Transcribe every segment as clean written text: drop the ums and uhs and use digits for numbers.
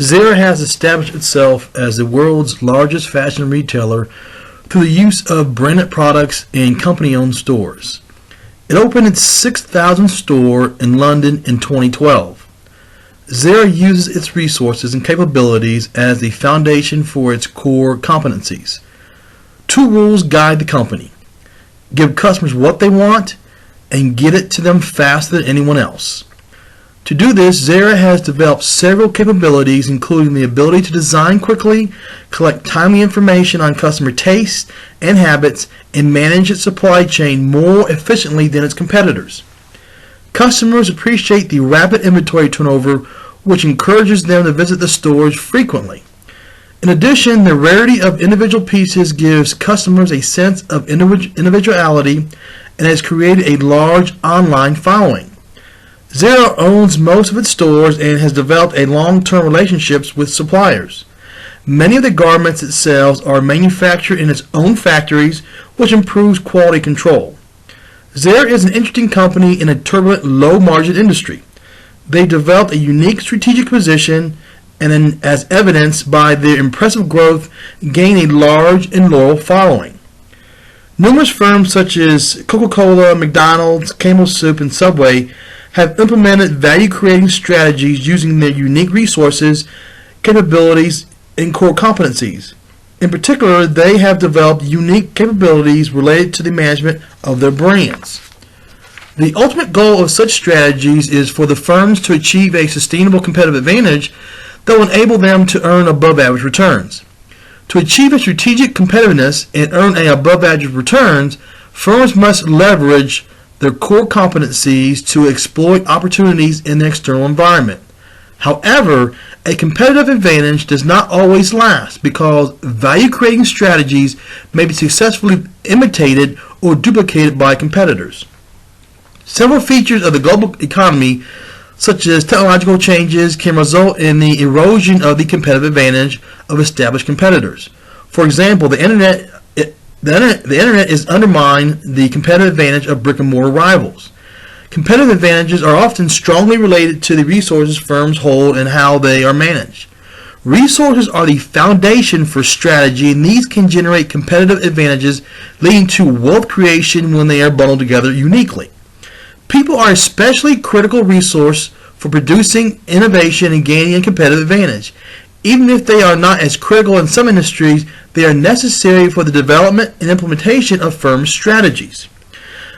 Zara has established itself as the world's largest fashion retailer through the use of branded products in company-owned stores. It opened its 6,000th store in London in 2012. Zara uses its resources and capabilities as the foundation for its core competencies. Two rules guide the company: give customers what they want and get it to them faster than anyone else. To do this, Zara has developed several capabilities, including the ability to design quickly, collect timely information on customer tastes and habits, and manage its supply chain more efficiently than its competitors. Customers appreciate the rapid inventory turnover, which encourages them to visit the stores frequently. In addition, the rarity of individual pieces gives customers a sense of individuality and has created a large online following. Zara owns most of its stores and has developed a long-term relationships with suppliers. Many of the garments it sells are manufactured in its own factories, which improves quality control. Zara is an interesting company in a turbulent, low-margin industry. They developed a unique strategic position and, as evidenced by their impressive growth, gain a large and loyal following. Numerous firms such as Coca-Cola, McDonald's, Campbell Soup, and Subway have implemented value-creating strategies using their unique resources, capabilities, and core competencies. In particular, they have developed unique capabilities related to the management of their brands. The ultimate goal of such strategies is for the firms to achieve a sustainable competitive advantage that will enable them to earn above-average returns. To achieve a strategic competitiveness and earn above-average returns, firms must leverage their core competencies to exploit opportunities in the external environment. However, a competitive advantage does not always last because value-creating strategies may be successfully imitated or duplicated by competitors. Several features of the global economy, such as technological changes, can result in the erosion of the competitive advantage of established competitors. For example, the internet has undermined the competitive advantage of brick-and-mortar rivals. Competitive advantages are often strongly related to the resources firms hold and how they are managed. Resources are the foundation for strategy, and these can generate competitive advantages, leading to wealth creation when they are bundled together uniquely. People are especially critical resource for producing innovation and gaining a competitive advantage. Even if they are not as critical in some industries, they are necessary for the development and implementation of firm strategies.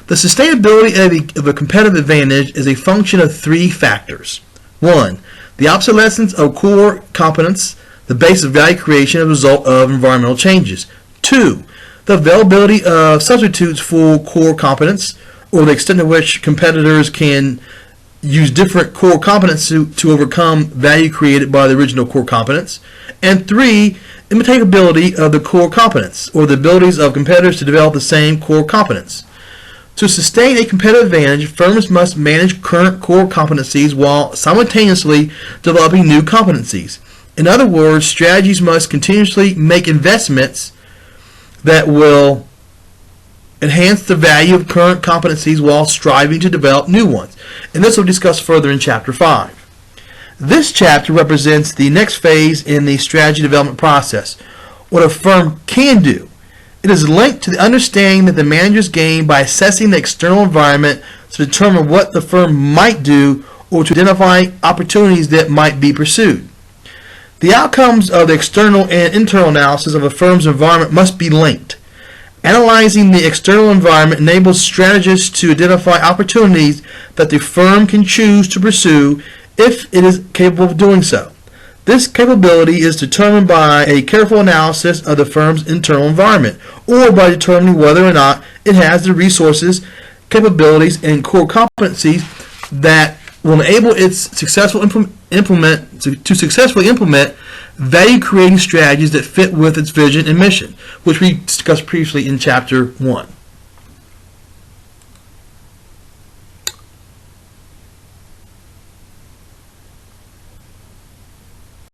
The sustainability of a competitive advantage is a function of three factors. 1. The obsolescence of core competence, the basis of value creation as a result of environmental changes. 2. The availability of substitutes for core competence, or the extent to which competitors can use different core competence to overcome value created by the original core competence. And 3, imitatability of the core competence, or the abilities of competitors to develop the same core competence. To sustain a competitive advantage, firms must manage current core competencies while simultaneously developing new competencies. In other words, strategies must continuously make investments that will enhance the value of current competencies while striving to develop new ones. And this we'll discuss further in Chapter 5. This chapter represents the next phase in the strategy development process, what a firm can do. It is linked to the understanding that the managers gain by assessing the external environment to determine what the firm might do or to identify opportunities that might be pursued. The outcomes of the external and internal analysis of a firm's environment must be linked. Analyzing the external environment enables strategists to identify opportunities that the firm can choose to pursue if it is capable of doing so. This capability is determined by a careful analysis of the firm's internal environment, or by determining whether or not it has the resources, capabilities, and core competencies that will enable its successfully implement value-creating strategies that fit with its vision and mission, which we discussed previously in Chapter 1.